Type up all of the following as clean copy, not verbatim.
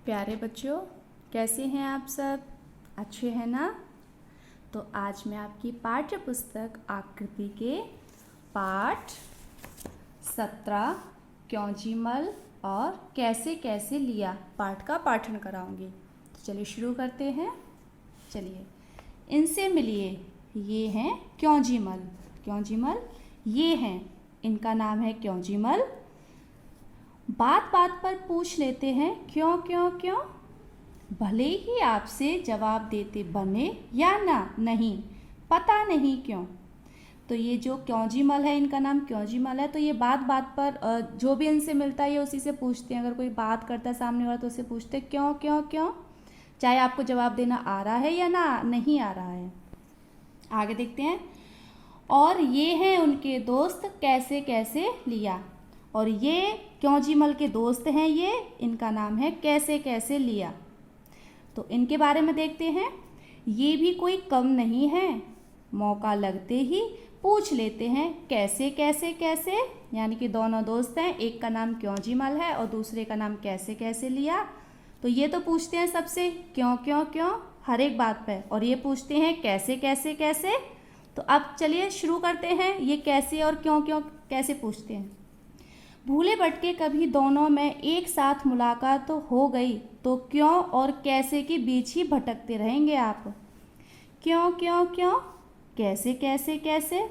प्यारे बच्चों, कैसे हैं आप सब? अच्छे हैं ना? तो आज मैं आपकी पाठ्य पुस्तक आकृति के पाठ 17 क्योंजीमल और कैसे कैसे लिया पाठ का पाठन कराऊंगी। तो चलिए शुरू करते हैं। चलिए, इनसे मिलिए। ये हैं क्योंजीमल। क्योंजीमल ये हैं, इनका नाम है क्योंजीमल। बात बात पर पूछ लेते हैं क्यों क्यों क्यों, भले ही आपसे जवाब देते बने या ना नहीं, पता नहीं क्यों। तो ये जो क्योंजीमल है, इनका नाम क्योंजीमल है। तो ये बात बात पर जो भी इनसे मिलता है ये उसी से पूछते हैं। अगर कोई बात करता है सामने वाला तो उससे पूछते हैं क्यों क्यों क्यों, चाहे आपको जवाब देना आ रहा है या ना नहीं आ रहा है। आगे देखते हैं। और ये हैं उनके दोस्त कैसे कैसे लिया। और ये क्योंजीमल के दोस्त हैं, ये इनका नाम है कैसे कैसे लिया। तो इनके बारे में देखते हैं। ये भी कोई कम नहीं है, मौका लगते ही पूछ लेते हैं कैसे कैसे कैसे। यानी कि दोनों दोस्त हैं, एक का नाम क्योंजीमल है और दूसरे का नाम कैसे कैसे लिया। तो ये तो पूछते हैं सबसे क्यों क्यों क्यों हर एक बात पर, और ये पूछते हैं कैसे कैसे कैसे। तो अब चलिए शुरू करते हैं, ये कैसे और क्यों क्यों कैसे पूछते हैं। भूले भटके कभी दोनों में एक साथ मुलाकात तो हो गई, तो क्यों और कैसे के बीच ही भटकते रहेंगे आप। क्यों क्यों क्यों, कैसे कैसे कैसे,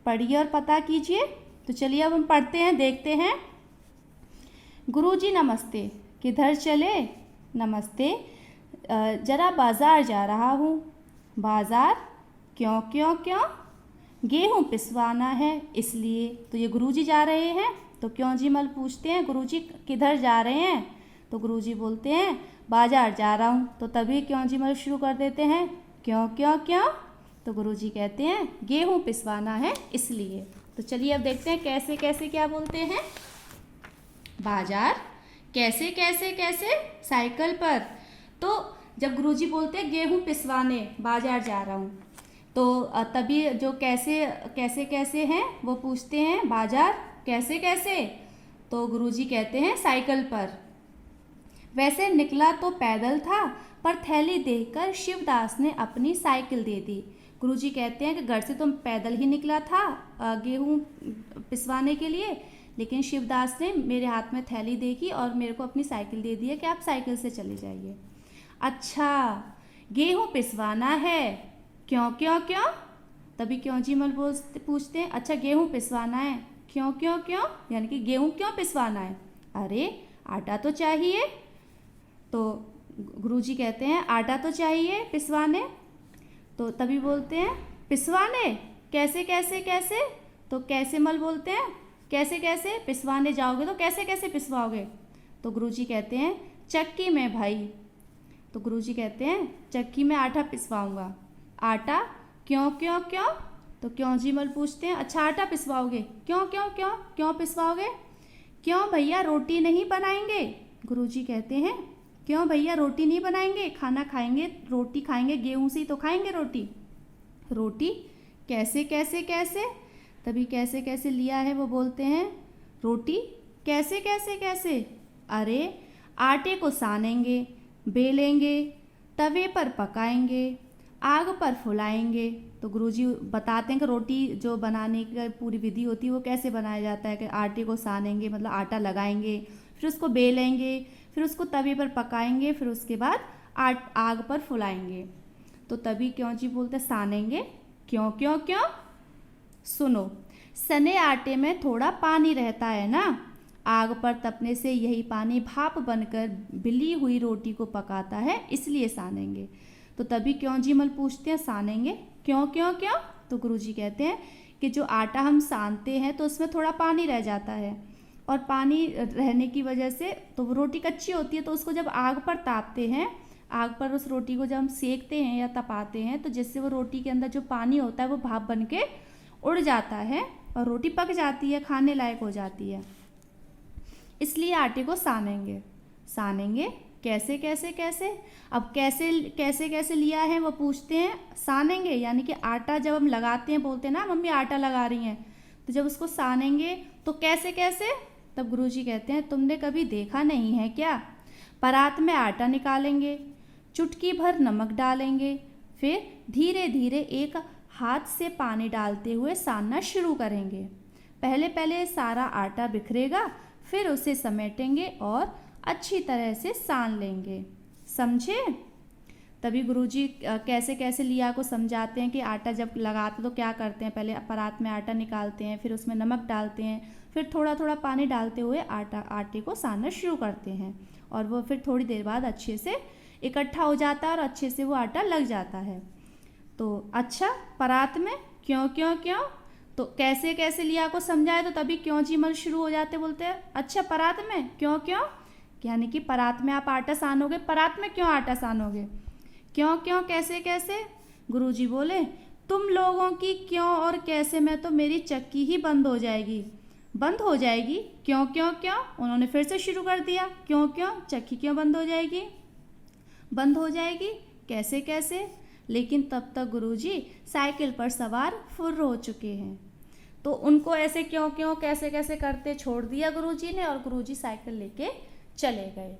पढ़िए और पता कीजिए। तो चलिए अब हम पढ़ते हैं, देखते हैं। गुरुजी नमस्ते, किधर चले? नमस्ते, जरा बाज़ार जा रहा हूँ। बाज़ार? क्यों क्यों क्यों? गेहूँ पिसवाना है इसलिए। तो ये गुरुजी जा रहे हैं। तो क्योंजीमल पूछते हैं गुरुजी किधर जा रहे हैं? तो गुरुजी बोलते हैं बाज़ार जा रहा हूँ। तो तभी क्योंजीमल शुरू कर देते हैं क्यों क्यों क्यों। तो गुरुजी कहते हैं गेहूँ पिसवाना है इसलिए। तो चलिए अब देखते हैं कैसे कैसे क्या बोलते हैं। बाज़ार, कैसे कैसे कैसे, साइकिल पर। तो जब गुरुजी बोलते हैं गेहूँ पिसवाने बाज़ार जा रहा हूँ, तो तभी जो कैसे कैसे कैसे हैं वो पूछते हैं बाज़ार कैसे कैसे। तो गुरुजी कहते हैं साइकिल पर। वैसे निकला तो पैदल था, पर थैली देखकर शिवदास ने अपनी साइकिल दे दी। गुरुजी कहते हैं कि घर से तो पैदल ही निकला था गेहूँ पिसवाने के लिए, लेकिन शिवदास ने मेरे हाथ में थैली देखी और मेरे को अपनी साइकिल दे दी है कि आप साइकिल से चले जाइए। अच्छा, गेहूँ पिसवाना है, क्यों क्यों क्यों? तभी क्योंजीमल पूछते हैं अच्छा गेहूँ पिसवाना है क्यों क्यों क्यों, यानी कि गेहूँ क्यों पिसवाना है? अरे आटा तो चाहिए। तो गुरुजी कहते हैं आटा तो चाहिए पिसवाने। तो तभी बोलते हैं पिसवाने, कैसे कैसे कैसे। तो कैसे मल बोलते हैं कैसे कैसे पिसवाने जाओगे तो कैसे कैसे पिसवाओगे? तो गुरुजी कहते हैं चक्की में भाई। तो गुरुजी कहते हैं चक्की में आटा पिसवाऊंगा। आटा? क्यों क्यों क्यों? तो क्योंजीमल पूछते हैं अच्छा आटा पिसवाओगे, क्यों क्यों क्यों क्यों पिसवाओगे? क्यों भैया रोटी नहीं बनाएंगे? गुरुजी कहते हैं क्यों भैया रोटी नहीं बनाएंगे, खाना खाएंगे, रोटी खाएंगे, गेहूं से ही तो खाएंगे रोटी। रोटी? कैसे कैसे कैसे। तभी कैसे कैसे लिया है वो बोलते हैं रोटी कैसे कैसे कैसे। अरे आटे को सानेंगे, बेलेंगे, तवे पर पकाएंगे, आग पर फुलाएंगे। तो गुरुजी बताते हैं कि रोटी जो बनाने की पूरी विधि होती है वो कैसे बनाया जाता है कि आटे को सानेंगे मतलब आटा लगाएंगे, फिर उसको बेलेंगे, फिर उसको तवे पर पकाएंगे, फिर उसके बाद आग पर फुलाएंगे। तो तभी क्योंजी बोलते सानेंगे, क्यों क्यों क्यों? सुनो, सने आटे में थोड़ा पानी रहता है ना, आग पर तपने से यही पानी भाप बनकर बिली हुई रोटी को पकाता है, इसलिए सानेंगे। तो तभी क्योंजीमल पूछते हैं सानेंगे क्यों क्यों क्यों? तो गुरुजी कहते हैं कि जो आटा हम सानते हैं तो उसमें थोड़ा पानी रह जाता है, और पानी रहने की वजह से तो वो रोटी कच्ची होती है। तो उसको जब आग पर तापते हैं, आग पर उस रोटी को जब हम सेकते हैं या तपाते हैं, तो जिससे वो रोटी के अंदर जो पानी होता है वो भाप बन के उड़ जाता है और रोटी पक जाती है, खाने लायक हो जाती है। इसलिए आटे को सानेंगे। सानेंगे कैसे कैसे कैसे। अब कैसे कैसे कैसे लिया है वो पूछते हैं सानेंगे, यानी कि आटा जब हम लगाते हैं, बोलते हैं ना मम्मी आटा लगा रही हैं, तो जब उसको सानेंगे तो कैसे कैसे। तब गुरुजी कहते हैं तुमने कभी देखा नहीं है क्या, परात में आटा निकालेंगे, चुटकी भर नमक डालेंगे, फिर धीरे धीरे एक हाथ से पानी डालते हुए सानना शुरू करेंगे। पहले पहले सारा आटा बिखरेगा, फिर उसे समेटेंगे और अच्छी तरह से सान लेंगे। समझे? तभी गुरुजी कैसे कैसे लिया को समझाते हैं कि आटा जब लगाते तो क्या करते हैं, पहले परात में आटा निकालते हैं, फिर उसमें नमक डालते हैं, फिर थोड़ा थोड़ा पानी डालते हुए आटे को सानना शुरू करते हैं और वो फिर थोड़ी देर बाद अच्छे से इकट्ठा हो जाता है और अच्छे से वो आटा लग जाता है। तो अच्छा, परात में क्यों क्यों क्यों, तो कैसे कैसे लिया को समझाए तो तभी क्यों जी मल शुरू हो जाते, बोलते हैं अच्छा परात में क्यों क्यों, यानी कि परात में आप आटा सानोगे, परात में क्यों आटा सानोगे, क्यों क्यों कैसे कैसे। गुरुजी बोले तुम लोगों की क्यों और कैसे में तो मेरी चक्की ही बंद हो जाएगी। बंद हो जाएगी? क्यों क्यों क्यों? उन्होंने फिर से शुरू कर दिया, क्यों क्यों, चक्की क्यों बंद हो जाएगी, बंद हो जाएगी कैसे कैसे। लेकिन तब तक गुरुजी साइकिल पर सवार फुर्र हो चुके हैं, तो उनको ऐसे क्यों क्यों कैसे कैसे करते छोड़ दिया गुरुजी ने और गुरुजी साइकिल लेके चले गए।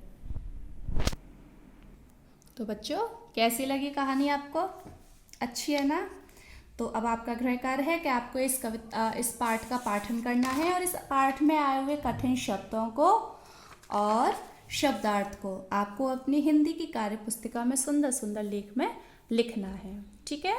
तो बच्चों, कैसी लगी कहानी आपको? अच्छी है ना? तो अब आपका गृह कार्य है कि आपको इस पाठ का पाठन करना है और इस पाठ में आए हुए कठिन शब्दों को और शब्दार्थ को आपको अपनी हिंदी की कार्य पुस्तिका में सुंदर सुंदर लेख में लिखना है। ठीक है?